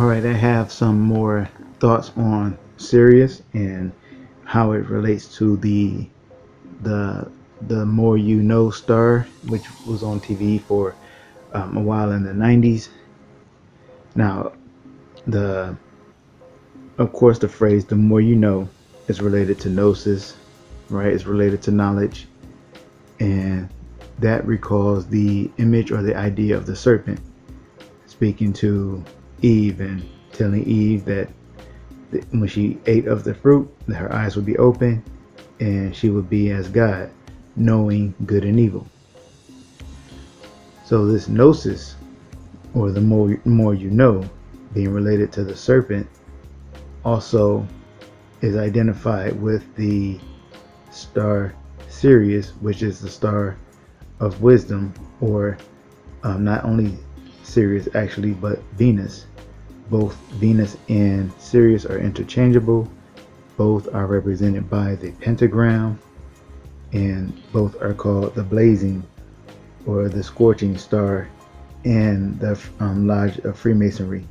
Alright, I have some more thoughts on Sirius and how it relates to the the More You Know star, which was on TV for a while in the 90s. Now, the of course the phrase "the more you know" is related to gnosis, right? It's related to knowledge, and that recalls the image or the idea of the serpent speaking to Eve and telling Eve that when she ate of the fruit, that her eyes would be open and she would be as God, knowing good and evil. So this gnosis, or the more you know, being related to the serpent, also is identified with the star Sirius, which is the star of wisdom, or not only Sirius actually, but Venus. Both Venus and Sirius are interchangeable. Both are represented by the pentagram, and both are called the blazing or the scorching star in the Lodge of Freemasonry.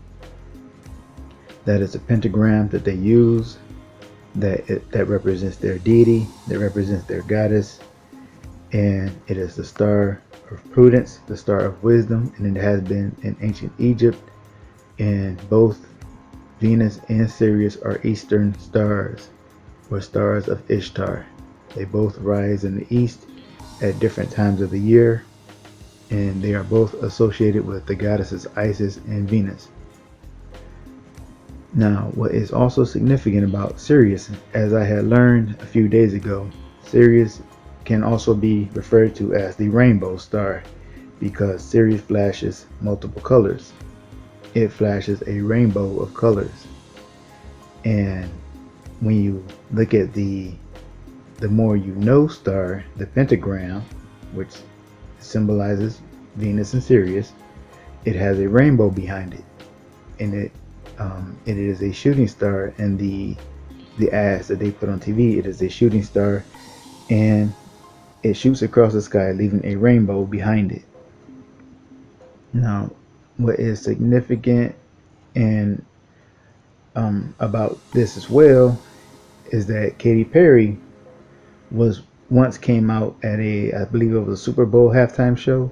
That is a pentagram that they use that represents their deity, that represents their goddess, and it is the star of prudence, the star of wisdom, and it has been in ancient Egypt. And both Venus and Sirius are eastern stars, or stars of Ishtar. They both rise in the east at different times of the year, and they are both associated with the goddesses Isis and Venus. Now, what is also significant about Sirius, as I had learned a few days ago, Sirius can also be referred to as the rainbow star because Sirius flashes multiple colors. It flashes a rainbow of colors. And when you look at the more you know star, the pentagram, which symbolizes Venus and Sirius, it has a rainbow behind it, and it is a shooting star. And the ads that they put on TV, it is a shooting star, and it shoots across the sky, leaving a rainbow behind it. Now, what is significant and about this as well is that Katy Perry once came out at I believe it was a Super Bowl halftime show,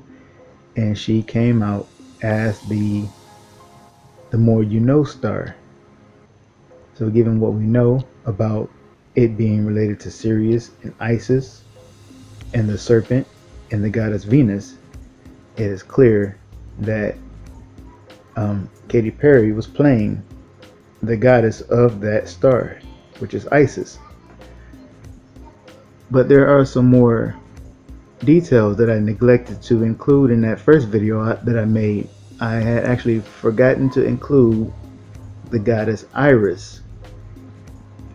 and she came out as the more you know star. So given what we know about it being related to Sirius and Isis and the serpent and the goddess Venus, it is clear that Katy Perry was playing the goddess of that star, which is Isis. But there are some more details that I neglected to include in that first video that I made. I had actually forgotten to include the goddess Iris.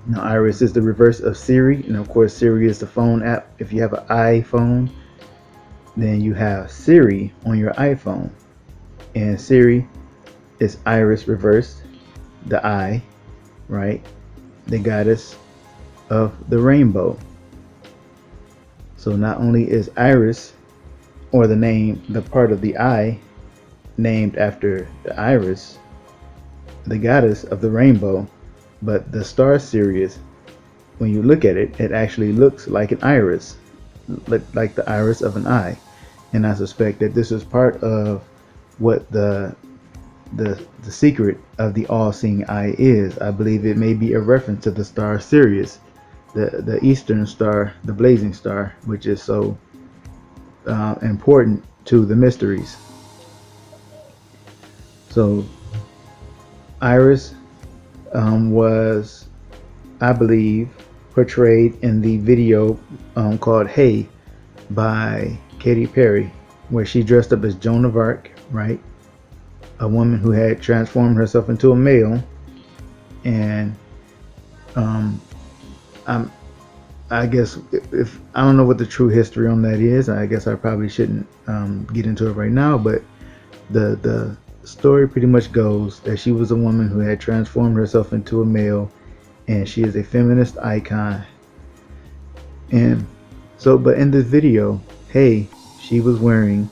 Now, Iris is the reverse of Siri, and of course Siri is the phone app. If you have an iPhone, then you have Siri on your iPhone, and Siri is Iris reversed, the I, right? The goddess of the rainbow. So not only is Iris, or the part of the I, named after the iris, the goddess of the rainbow, but the star Sirius, when you look at it, it actually looks like an iris, like the iris of an eye. And I suspect that this is part of what the secret of the all-seeing eye is. I believe it may be a reference to the star Sirius, the eastern star, the blazing star, which is so important to the mysteries. So Iris was, I believe, portrayed in the video called Hey by Katy Perry, where she dressed up as Joan of Arc, right? A woman who had transformed herself into a male. And I guess if I don't know what the true history on that is, I guess I probably shouldn't get into it right now, but the story pretty much goes that she was a woman who had transformed herself into a male, and she is a feminist icon. And so, but in this video, Hey, she was wearing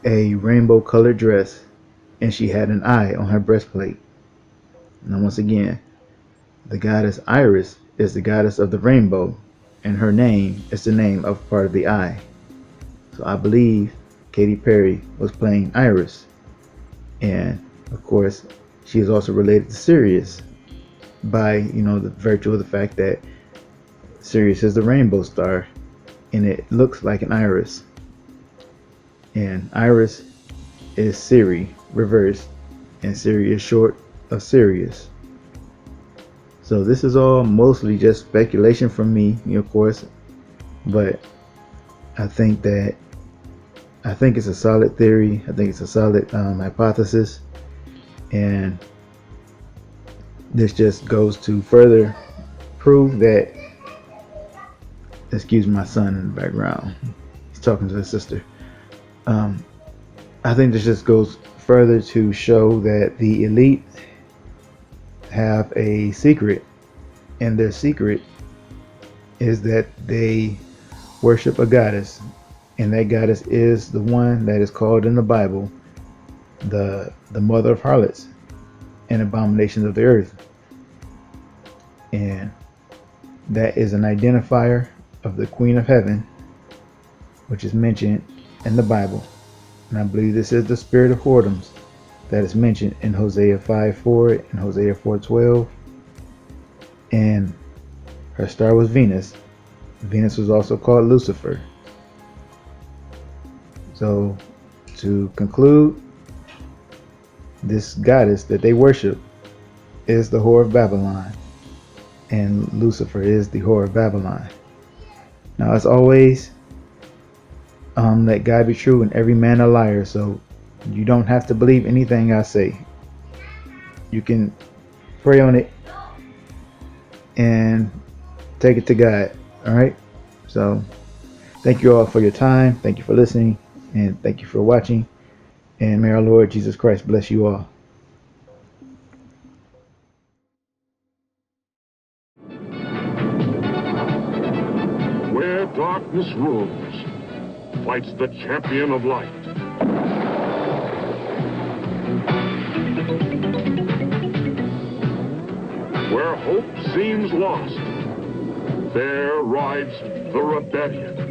a rainbow colored dress, and she had an eye on her breastplate. Now, once again, the goddess Iris is the goddess of the rainbow, and her name is the name of part of the eye. So I believe Katy Perry was playing Iris. And of course, she is also related to Sirius by, the virtue of the fact that Sirius is the rainbow star and it looks like an iris. And Iris is Siri reversed, and Siri is short of Sirius. So this is all mostly just speculation from me, of course, but I think it's a solid theory. I think it's a solid hypothesis, and this just goes to further prove that. Excuse my son in the background. He's talking to his sister. I think this just goes further to show that the elite have a secret, and their secret is that they worship a goddess, and that goddess is the one that is called in the Bible the mother of harlots and abominations of the earth. And that is an identifier of the Queen of Heaven, which is mentioned in the Bible. And I believe this is the spirit of whoredoms that is mentioned in Hosea 5:4 and Hosea 4:12. And her star was Venus. Venus was also called Lucifer. So to conclude, this goddess that they worship is the whore of Babylon, and Lucifer is the whore of Babylon. Now, as always, let God be true and every man a liar. So you don't have to believe anything I say. You can pray on it and take it to God. All right. So thank you all for your time. Thank you for listening, and thank you for watching. And may our Lord Jesus Christ bless you all. Where darkness rules, fights the champion of light. Where hope seems lost, there rides the rebellion.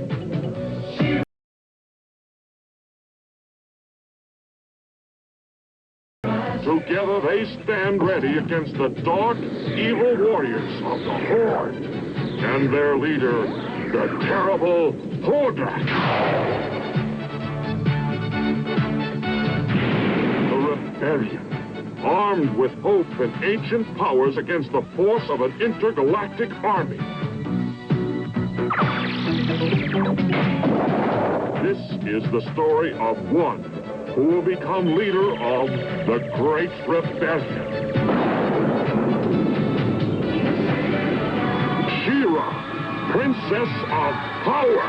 Together they stand ready against the dark, evil warriors of the Horde and their leader, the terrible Hordak. The rebellion, armed with hope and ancient powers against the force of an intergalactic army. This is the story of one who will become leader of the Great Rebellion. She-Ra, Princess of Power.